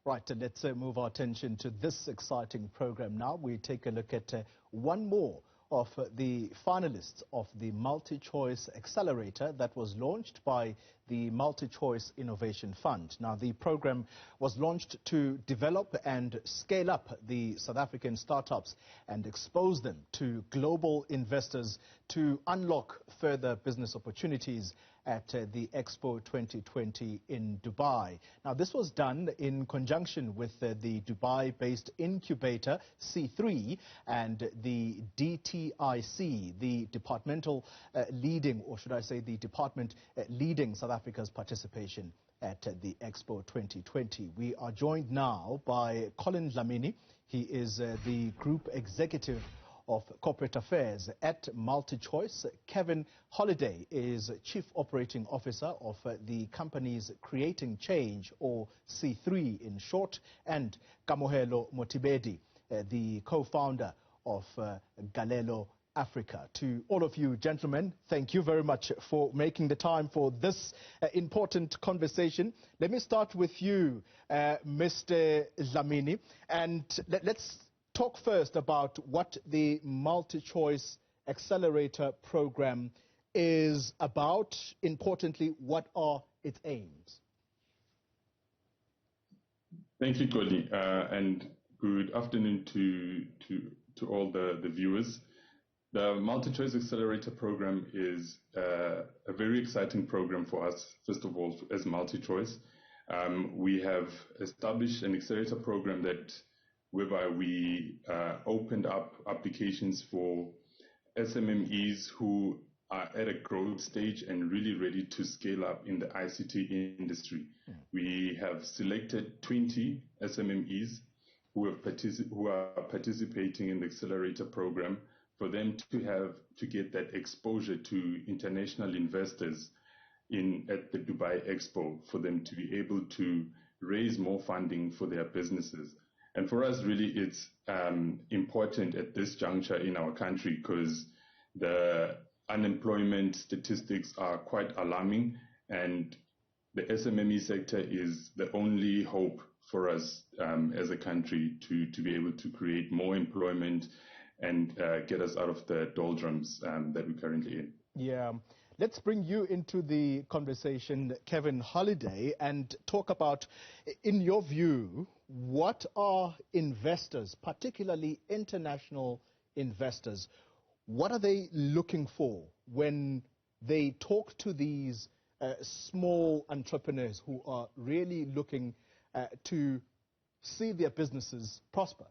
Right, let's move our attention to this exciting program now. We take a look at one more of the finalists of the MultiChoice Accelerator that was launched by the MultiChoice Innovation Fund. Now, the program was launched to develop and scale up the South African startups and expose them to global investors to unlock further business opportunities at the Expo 2020 in Dubai. Now, this was done in conjunction with the Dubai-based incubator C3 and the DTIC, the departmental leading, or should I say the department leading South Africa's participation at the Expo 2020. We are joined now by Colin Dlamini. He is the Group Executive of Corporate Affairs at MultiChoice. Kevin Holliday is Chief Operating Officer of the company's Creating Change, or C3 in short, and Kamohelo Motibedi, the co-founder of Newzroom Afrika. To all of you gentlemen, thank you very much for making the time for this important conversation. Let me start with you, Mr. Dlamini, and let's talk first about what the MultiChoice Accelerator program is about. Importantly, what are its aims? Thank you, Tony, and good afternoon to all the viewers. The MultiChoice Accelerator program is a very exciting program for us, first of all, as MultiChoice. We have established an accelerator program whereby we opened up applications for SMMEs who are at a growth stage and really ready to scale up in the ICT industry. We have selected 20 SMMEs who are participating in the accelerator program for them to get that exposure to international investors at the Dubai Expo, for them to be able to raise more funding for their businesses. And for us, really, it's important at this juncture in our country because the unemployment statistics are quite alarming, and the SMME sector is the only hope for us as a country to be able to create more employment and get us out of the doldrums that we're currently in. Yeah. Let's bring you into the conversation, Kevin Holliday, and talk about, in your view, what are investors, particularly international investors, what are they looking for when they talk to these small entrepreneurs who are really looking to see their businesses prosper?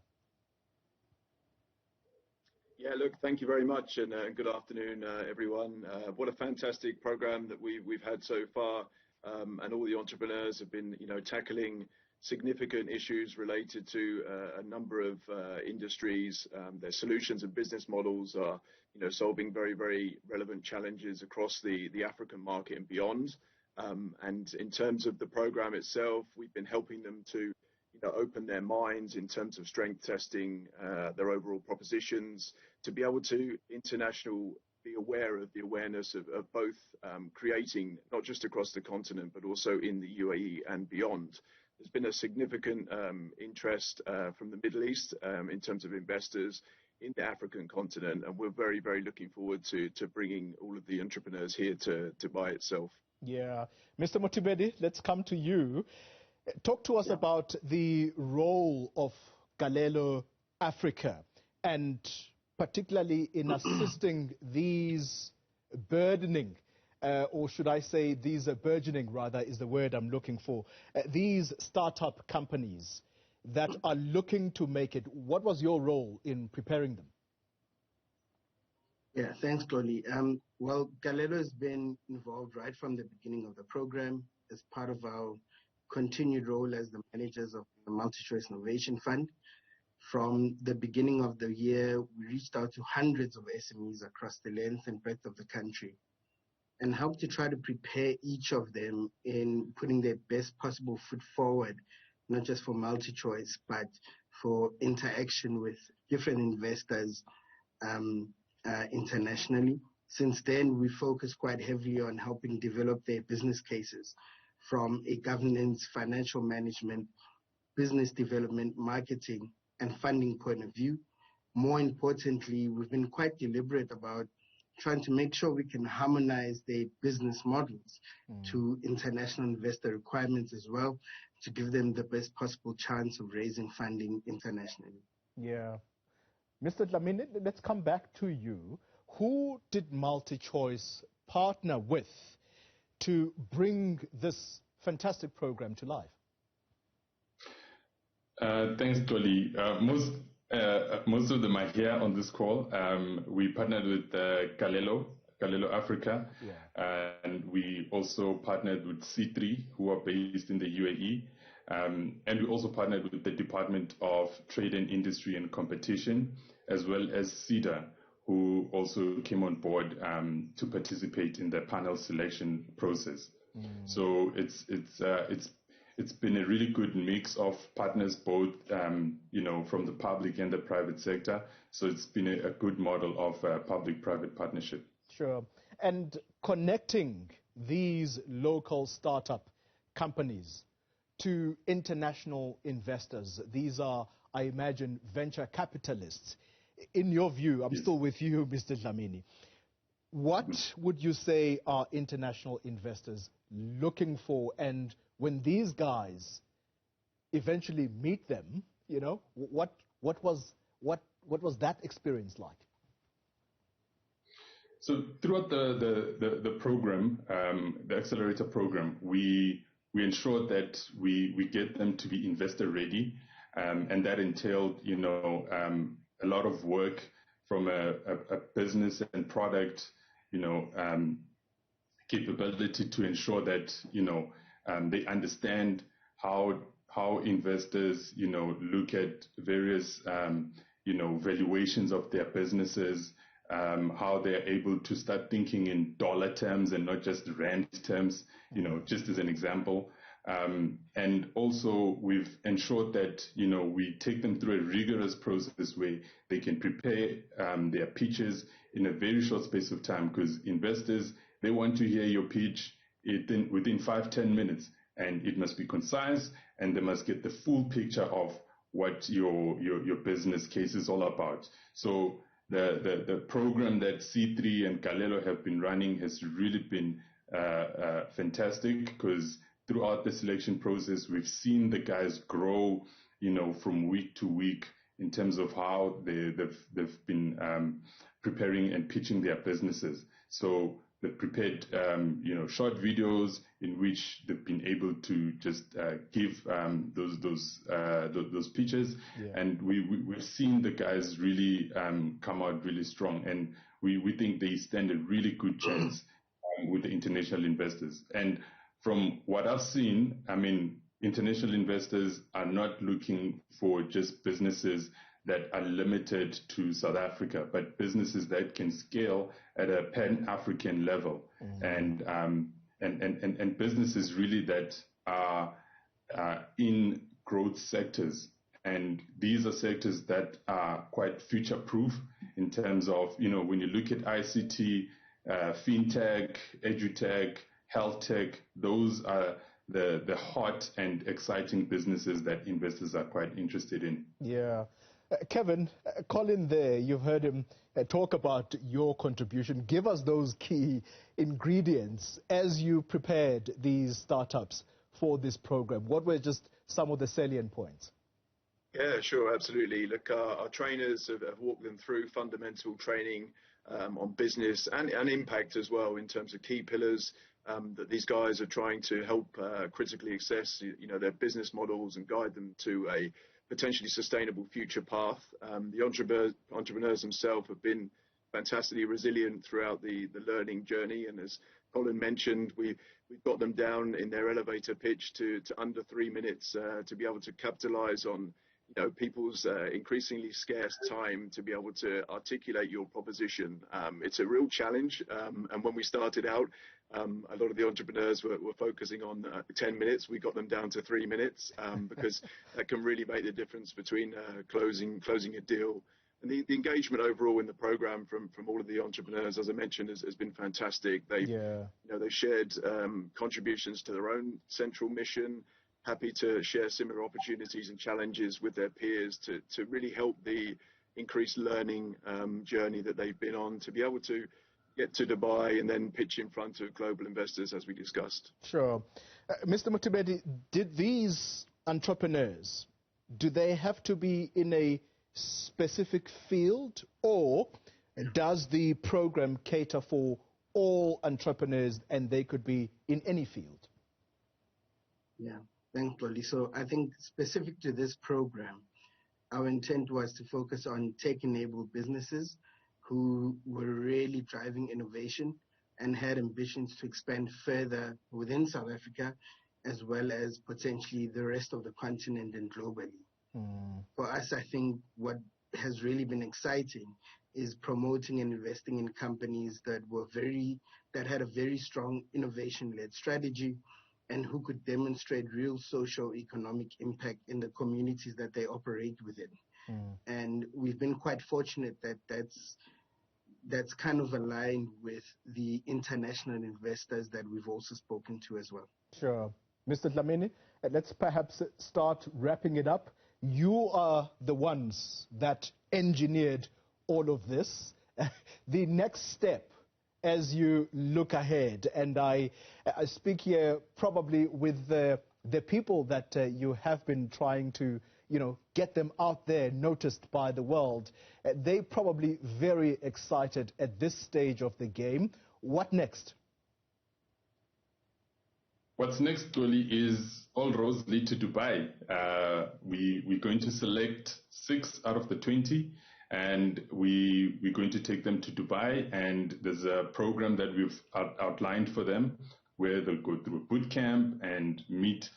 Yeah, look, thank you very much, and good afternoon, everyone. What a fantastic program that we've had so far, and all the entrepreneurs have been, tackling significant issues related to a number of industries. Their solutions and business models are, solving very, very relevant challenges across the African market and beyond. And in terms of the program itself, we've been helping them to open their minds in terms of strength testing their overall propositions, to be able to be aware of the awareness of both creating, not just across the continent, but also in the UAE and beyond. There's been a significant interest from the Middle East in terms of investors in the African continent, and we're very, very looking forward to bringing all of the entrepreneurs here to Dubai itself. Yeah. Mr. Motibedi, let's come to you. Talk to us about the role of Newzroom Afrika, and particularly in assisting these burgeoning, or should I say these burgeoning rather is the word I'm looking for, these startup companies that are looking to make it. What was your role in preparing them? Yeah, thanks, Tony. Well, Newzroom has been involved right from the beginning of the program as part of our continued role as the managers of the MultiChoice Innovation Fund. From the beginning of the year, we reached out to hundreds of SMEs across the length and breadth of the country and helped to try to prepare each of them in putting their best possible foot forward, not just for MultiChoice, but for interaction with different investors internationally. Since then, we focus quite heavily on helping develop their business cases, from a governance, financial management, business development, marketing, and funding point of view. More importantly, we've been quite deliberate about trying to make sure we can harmonize their business models to international investor requirements as well, to give them the best possible chance of raising funding internationally. Yeah. Mr. Dlamini, let's come back to you. Who did MultiChoice partner with to bring this fantastic program to life? Thanks, Dolly. Most of them are here on this call. We partnered with Newzroom Afrika, and we also partnered with C3, who are based in the UAE, and we also partnered with the Department of Trade and Industry and Competition, as well as CEDA, who also came on board to participate in the panel selection process. So it's been a really good mix of partners, both from the public and the private sector. So it's been a good model of public-private partnership. Sure. And connecting these local startup companies to international investors, these are, I imagine, venture capitalists. In your view, I'm still with you, Mr. Dlamini, what would you say are international investors looking for? And when these guys eventually meet them, what was that experience like? So throughout the program, the accelerator program, we ensure that we get them to be investor ready, and that entailed a lot of work from a business and product capability to ensure that they understand how investors look at various valuations of their businesses, how they're able to start thinking in dollar terms and not just rand terms, just as an example. And also we've ensured that, we take them through a rigorous process where they can prepare their pitches in a very short space of time, because investors, they want to hear your pitch within 5-10 minutes, and it must be concise, and they must get the full picture of what your business case is all about. So the program that C3 and Newzroom have been running has really been fantastic, because throughout the selection process, we've seen the guys grow, from week to week in terms of how they've been preparing and pitching their businesses. So they've prepared, short videos in which they've been able to just give those pitches, and we've seen the guys really come out really strong, and we think they stand a really good chance with the international investors. And from what I've seen, international investors are not looking for just businesses that are limited to South Africa, but businesses that can scale at a pan-African level, and businesses really that are in growth sectors. And these are sectors that are quite future-proof in terms of, when you look at ICT, fintech, edutech, health tech, those are the hot and exciting businesses that investors are quite interested in. Yeah. Kevin, Colin there, you've heard him talk about your contribution. Give us those key ingredients as you prepared these startups for this program. What were just some of the salient points? Yeah, sure, absolutely. Look, our trainers have walked them through fundamental training on business and impact as well, in terms of key pillars that these guys are trying to help critically assess, their business models and guide them to a potentially sustainable future path. The entrepreneurs themselves have been fantastically resilient throughout the learning journey, and as Colin mentioned, we've got them down in their elevator pitch to under 3 minutes to be able to capitalize on people's increasingly scarce time to be able to articulate your proposition. It's a real challenge, and when we started out, a lot of the entrepreneurs were focusing on 10 minutes. We got them down to 3 minutes because that can really make the difference between closing a deal. And the engagement overall in the program from all of the entrepreneurs, as I mentioned, has been fantastic. They've shared contributions to their own central mission, happy to share similar opportunities and challenges with their peers to really help the increased learning journey that they've been on, to be able to get to Dubai and then pitch in front of global investors, as we discussed. Sure. Mr. Mutibedi, did these entrepreneurs, do they have to be in a specific field, or does the program cater for all entrepreneurs and they could be in any field? Yeah, thanks, Loli. So I think specific to this program, our intent was to focus on tech-enabled businesses who were really driving innovation and had ambitions to expand further within South Africa, as well as potentially the rest of the continent and globally. For us, I think what has really been exciting is promoting and investing in companies that had a very strong innovation-led strategy and who could demonstrate real socio-economic impact in the communities that they operate within. And we've been quite fortunate that that's kind of aligned with the international investors that we've also spoken to as well. Sure. Mr. Dlamini, let's perhaps start wrapping it up. You are the ones that engineered all of this. The next step as you look ahead, and I speak here probably with the people that you have been trying to, get them out there, noticed by the world. They're probably very excited at this stage of the game. What next? What's next, Dolly, is all roads lead to Dubai. We're going to select 6 out of the 20, and we're going to take them to Dubai. And there's a program that we've outlined for them where they'll go through a boot camp and meet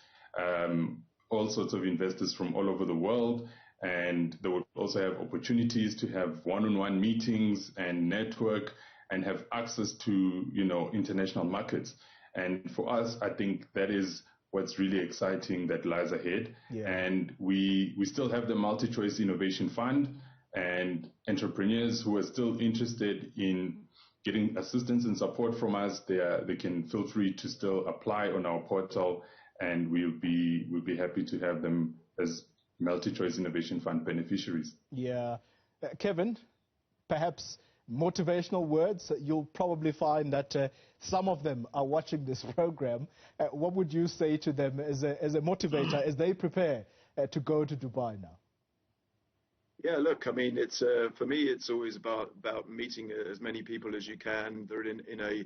all sorts of investors from all over the world. And they will also have opportunities to have one-on-one meetings and network and have access to, international markets. And for us, I think that is what's really exciting that lies ahead. Yeah. And we still have the MultiChoice Innovation Fund, and entrepreneurs who are still interested in getting assistance and support from us, they can feel free to still apply on our portal, and we'll be happy to have them as MultiChoice Innovation Fund beneficiaries. Yeah. Kevin, perhaps motivational words. You'll probably find that some of them are watching this program. What would you say to them as a motivator as they prepare to go to Dubai now? Yeah, look, I mean, it's for me, it's always about meeting as many people as you can. They're in a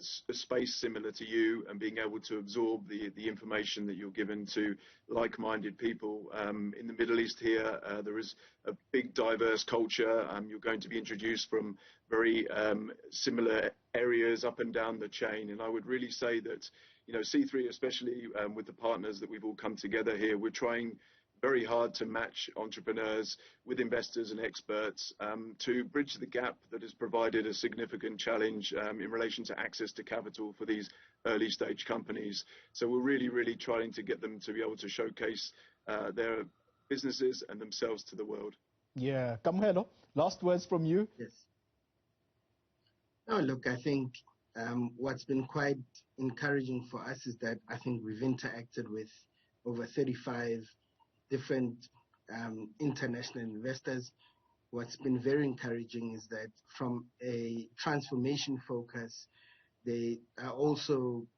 space similar to you, and being able to absorb the information that you're given to like-minded people. In the Middle East here, there is a big diverse culture. You're going to be introduced from very similar areas up and down the chain. And I would really say that, C3, especially with the partners that we've all come together here, we're trying very hard to match entrepreneurs with investors and experts to bridge the gap that has provided a significant challenge in relation to access to capital for these early stage companies. So we're really trying to get them to be able to showcase their businesses and themselves to the world. Yeah. Kamuhelo, last words from you? Yes. No, look, I think what's been quite encouraging for us is that I think we've interacted with over 35 different international investors. What's been very encouraging is that from a transformation focus, they've also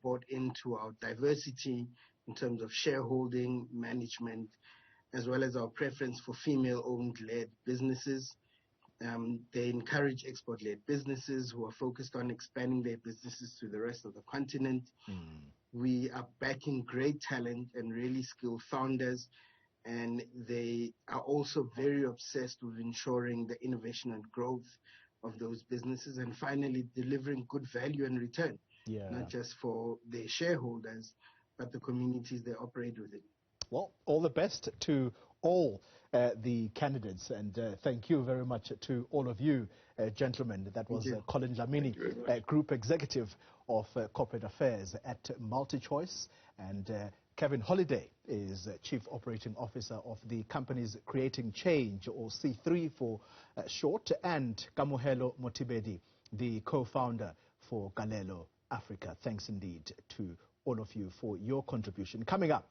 bought into our diversity in terms of shareholding, management, as well as our preference for female-owned led businesses. They encourage export-led businesses who are focused on expanding their businesses to the rest of the continent. We are backing great talent and really skilled founders, and they are also very obsessed with ensuring the innovation and growth of those businesses, and finally delivering good value and return, not just for their shareholders, but the communities they operate within. Well, all the best to all the candidates, and thank you very much to all of you, gentlemen. That was Colin Dlamini, Group Executive of Corporate Affairs at MultiChoice, and Kevin Holliday is Chief Operating Officer of the company's Creating Change, or C3 for short, and Kamuhelo Mutibedi, the co-founder for Galelo Africa. Thanks indeed to all of you for your contribution. Coming up,